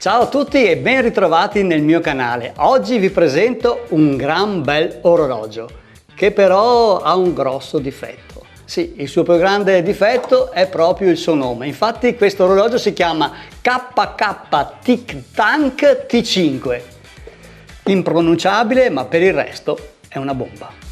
Ciao a tutti e ben ritrovati nel mio canale. Oggi vi presento un gran bel orologio che però ha un grosso difetto. Sì, il suo più grande difetto è proprio il suo nome. Infatti questo orologio si chiama KK Tic Tac T5. Impronunciabile, ma per il resto è una bomba.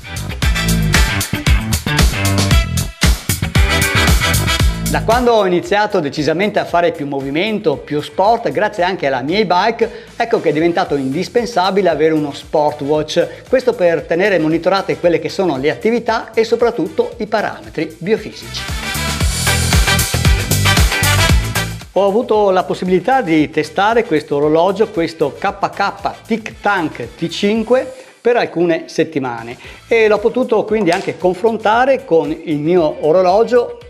Da quando ho iniziato decisamente a fare più movimento, più sport, grazie anche alla mia e-bike, ecco che è diventato indispensabile avere uno sport watch. Questo per tenere monitorate quelle che sono le attività e soprattutto i parametri biofisici. Ho avuto la possibilità di testare questo orologio, questo KK Tic Tac T5, per alcune settimane e l'ho potuto quindi anche confrontare con il mio orologio,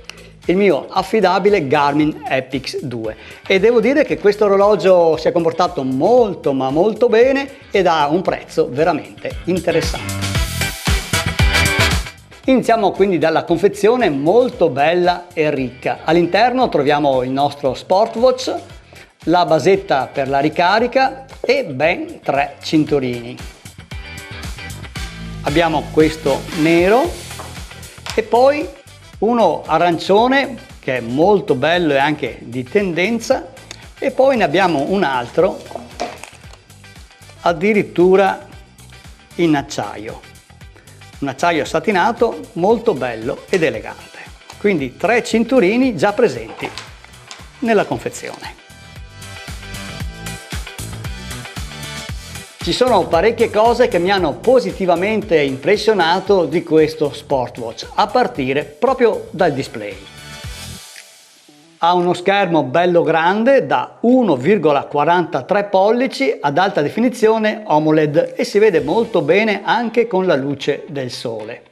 il mio affidabile Garmin Epix 2, e devo dire che questo orologio si è comportato molto ma molto bene ed ha un prezzo veramente interessante. Iniziamo quindi dalla confezione molto bella e ricca. All'interno troviamo il nostro Sportwatch, la basetta per la ricarica e ben 3 cinturini. Abbiamo questo nero e poi uno arancione che è molto bello e anche di tendenza, e poi ne abbiamo un altro addirittura in acciaio, un acciaio satinato molto bello ed elegante. Quindi 3 cinturini già presenti nella confezione. Ci sono parecchie cose che mi hanno positivamente impressionato di questo Sportwatch, a partire proprio dal display. Ha uno schermo bello grande da 1,43 pollici ad alta definizione AMOLED e si vede molto bene anche con la luce del sole.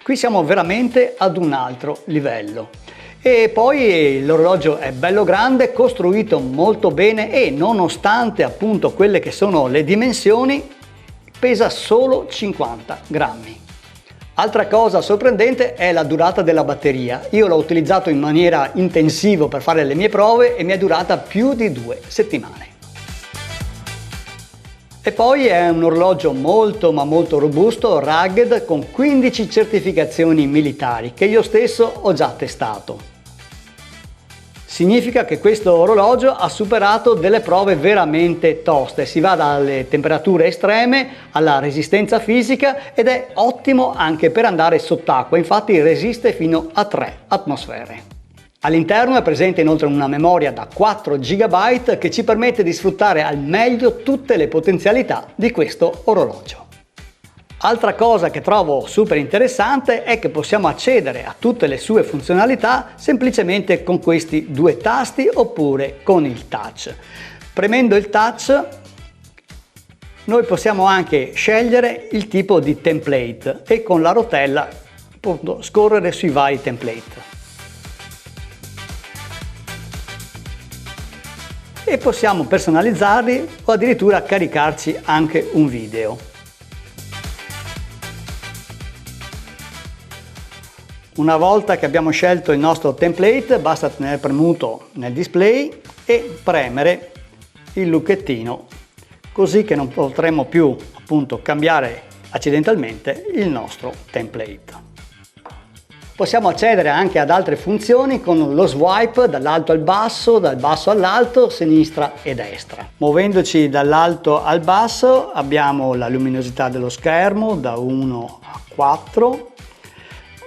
Qui siamo veramente ad un altro livello. E poi l'orologio è bello grande, costruito molto bene e nonostante appunto quelle che sono le dimensioni pesa solo 50 grammi. Altra cosa sorprendente è la durata della batteria. Io l'ho utilizzato in maniera intensiva per fare le mie prove e mi è durata più di 2 settimane. E poi è un orologio molto ma molto robusto, rugged, con 15 certificazioni militari che io stesso ho già testato. Significa che questo orologio ha superato delle prove veramente toste, si va dalle temperature estreme alla resistenza fisica ed è ottimo anche per andare sott'acqua, infatti resiste fino a 3 atmosfere. All'interno è presente inoltre una memoria da 4 GB che ci permette di sfruttare al meglio tutte le potenzialità di questo orologio. Altra cosa che trovo super interessante è che possiamo accedere a tutte le sue funzionalità semplicemente con questi 2 tasti oppure con il touch. Premendo il touch noi possiamo anche scegliere il tipo di template e con la rotella appunto scorrere sui vari template. E possiamo personalizzarli o addirittura caricarci anche un video. Una volta che abbiamo scelto il nostro template basta tenere premuto nel display e premere il lucchettino, così che non potremo più appunto cambiare accidentalmente il nostro template. Possiamo accedere anche ad altre funzioni con lo swipe dall'alto al basso, dal basso all'alto, sinistra e destra. Muovendoci dall'alto al basso abbiamo la luminosità dello schermo da 1 a 4.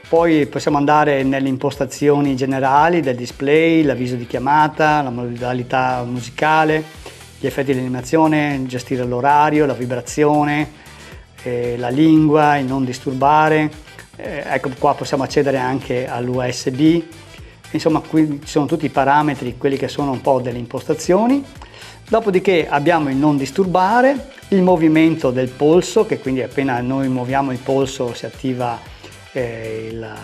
Poi possiamo andare nelle impostazioni generali del display, l'avviso di chiamata, la modalità musicale, gli effetti di animazione, gestire l'orario, la vibrazione, la lingua, il non disturbare. Ecco qua possiamo accedere anche all'USB. Insomma, qui ci sono tutti i parametri, quelli che sono un po' delle impostazioni. Dopodiché abbiamo il non disturbare, il movimento del polso, che quindi appena noi muoviamo il polso si attiva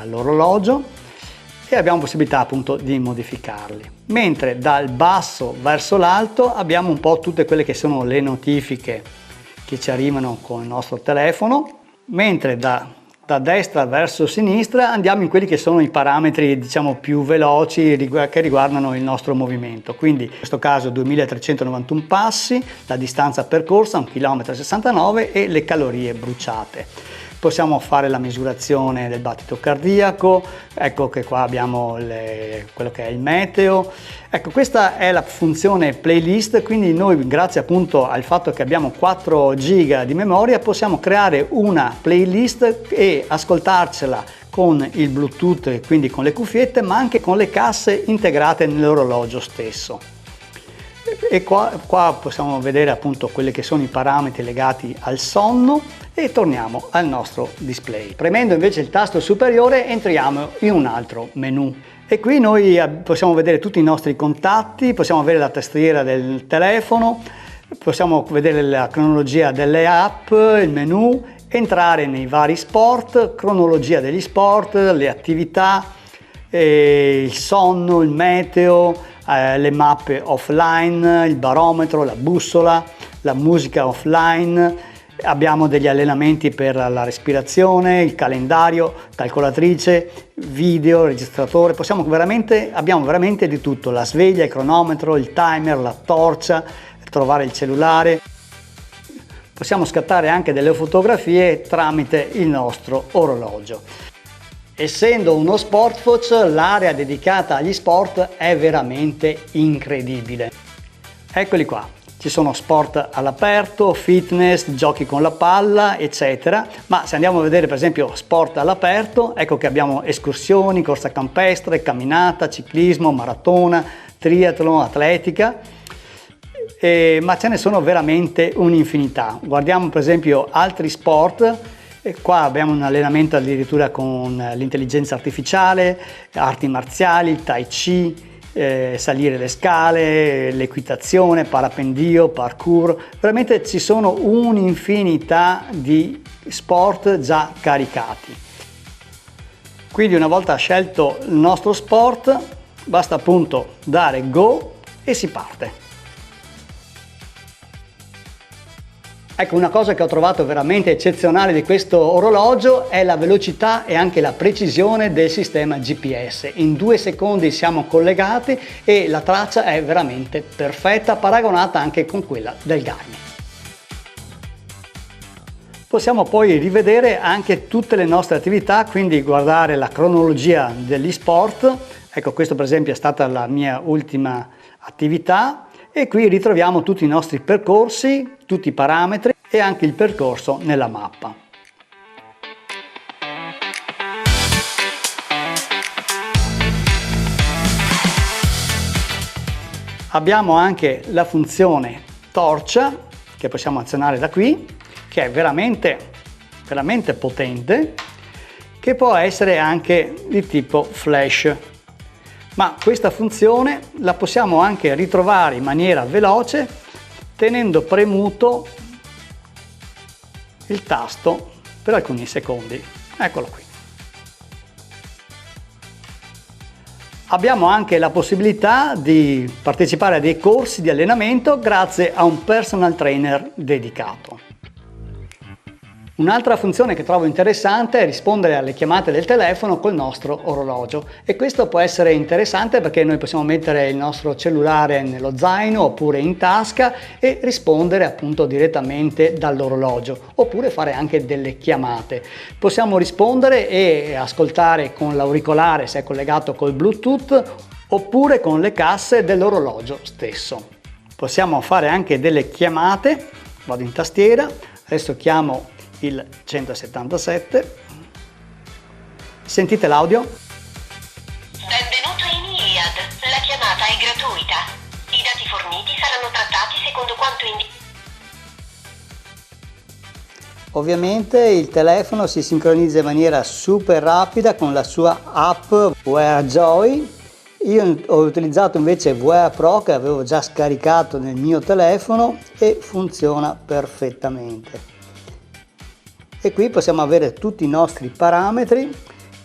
l'orologio e abbiamo possibilità appunto di modificarli. Mentre dal basso verso l'alto abbiamo un po' tutte quelle che sono le notifiche che ci arrivano con il nostro telefono, mentre da da destra verso sinistra andiamo in quelli che sono i parametri, diciamo, più veloci che riguardano il nostro movimento. Quindi in questo caso 2391 passi, la distanza percorsa 1,69 km e le calorie bruciate. Possiamo fare la misurazione del battito cardiaco, ecco che qua abbiamo quello che è il meteo. Ecco, questa è la funzione playlist, quindi noi, grazie appunto al fatto che abbiamo 4 giga di memoria, possiamo creare una playlist e ascoltarcela con il Bluetooth, quindi con le cuffiette, ma anche con le casse integrate nell'orologio stesso. E qua possiamo vedere appunto quelli che sono i parametri legati al sonno e torniamo al nostro display. Premendo invece il tasto superiore entriamo in un altro menu e qui noi possiamo vedere tutti i nostri contatti, possiamo avere la tastiera del telefono, possiamo vedere la cronologia delle app, il menu, entrare nei vari sport, cronologia degli sport, le attività, il sonno, il meteo, le mappe offline, il barometro, la bussola, la musica offline, abbiamo degli allenamenti per la respirazione, il calendario, calcolatrice, video, registratore, abbiamo veramente di tutto, la sveglia, il cronometro, il timer, la torcia, trovare il cellulare. Possiamo scattare anche delle fotografie tramite il nostro orologio. Essendo uno Sportwatch, l'area dedicata agli sport è veramente incredibile. Eccoli qua, ci sono sport all'aperto, fitness, giochi con la palla, eccetera, ma se andiamo a vedere per esempio sport all'aperto, ecco che abbiamo escursioni, corsa campestre, camminata, ciclismo, maratona, triathlon, atletica, ma ce ne sono veramente un'infinità. Guardiamo per esempio altri sport. E qua abbiamo un allenamento addirittura con l'intelligenza artificiale, arti marziali, il tai chi, salire le scale, l'equitazione, parapendio, parkour. Veramente ci sono un'infinità di sport già caricati. Quindi una volta scelto il nostro sport, basta appunto dare go e si parte. Ecco, una cosa che ho trovato veramente eccezionale di questo orologio è la velocità e anche la precisione del sistema GPS. In 2 secondi siamo collegati e la traccia è veramente perfetta, paragonata anche con quella del Garmin. Possiamo poi rivedere anche tutte le nostre attività, quindi guardare la cronologia degli sport. Ecco, questo per esempio è stata la mia ultima attività. E qui ritroviamo tutti i nostri percorsi, tutti i parametri e anche il percorso nella mappa. Abbiamo anche la funzione torcia che possiamo azionare da qui, che è veramente potente, che può essere anche di tipo flash. Ma questa funzione la possiamo anche ritrovare in maniera veloce tenendo premuto il tasto per alcuni secondi. Eccolo qui. Abbiamo anche la possibilità di partecipare a dei corsi di allenamento grazie a un personal trainer dedicato. Un'altra funzione che trovo interessante è rispondere alle chiamate del telefono col nostro orologio e questo può essere interessante perché noi possiamo mettere il nostro cellulare nello zaino oppure in tasca e rispondere appunto direttamente dall'orologio oppure fare anche delle chiamate. Possiamo rispondere e ascoltare con l'auricolare se è collegato col Bluetooth oppure con le casse dell'orologio stesso. Possiamo fare anche delle chiamate, vado in tastiera, adesso chiamo il 177, sentite l'audio. Benvenuto in Iliad, la chiamata è gratuita. I dati forniti saranno trattati secondo quanto indicato. Ovviamente il telefono si sincronizza in maniera super rapida con la sua app Wear Joy. Io ho utilizzato invece Wear Pro che avevo già scaricato nel mio telefono e funziona perfettamente. E qui possiamo avere tutti i nostri parametri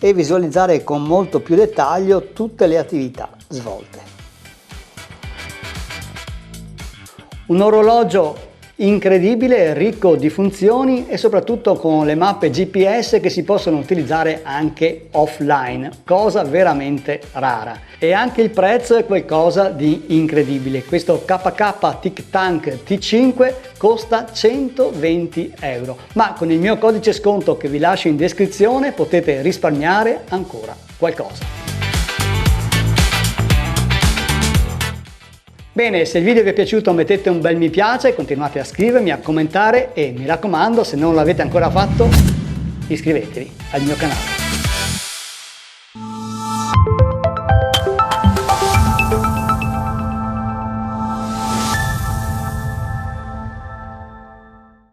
e visualizzare con molto più dettaglio tutte le attività svolte. Un orologio incredibile, ricco di funzioni e soprattutto con le mappe GPS che si possono utilizzare anche offline, cosa veramente rara. E anche il prezzo è qualcosa di incredibile. Questo KK TicTank T5 costa 120 euro, ma con il mio codice sconto che vi lascio in descrizione potete risparmiare ancora qualcosa. Bene, se il video vi è piaciuto mettete un bel mi piace, continuate a scrivermi, a commentare e mi raccomando, se non l'avete ancora fatto, iscrivetevi al mio canale.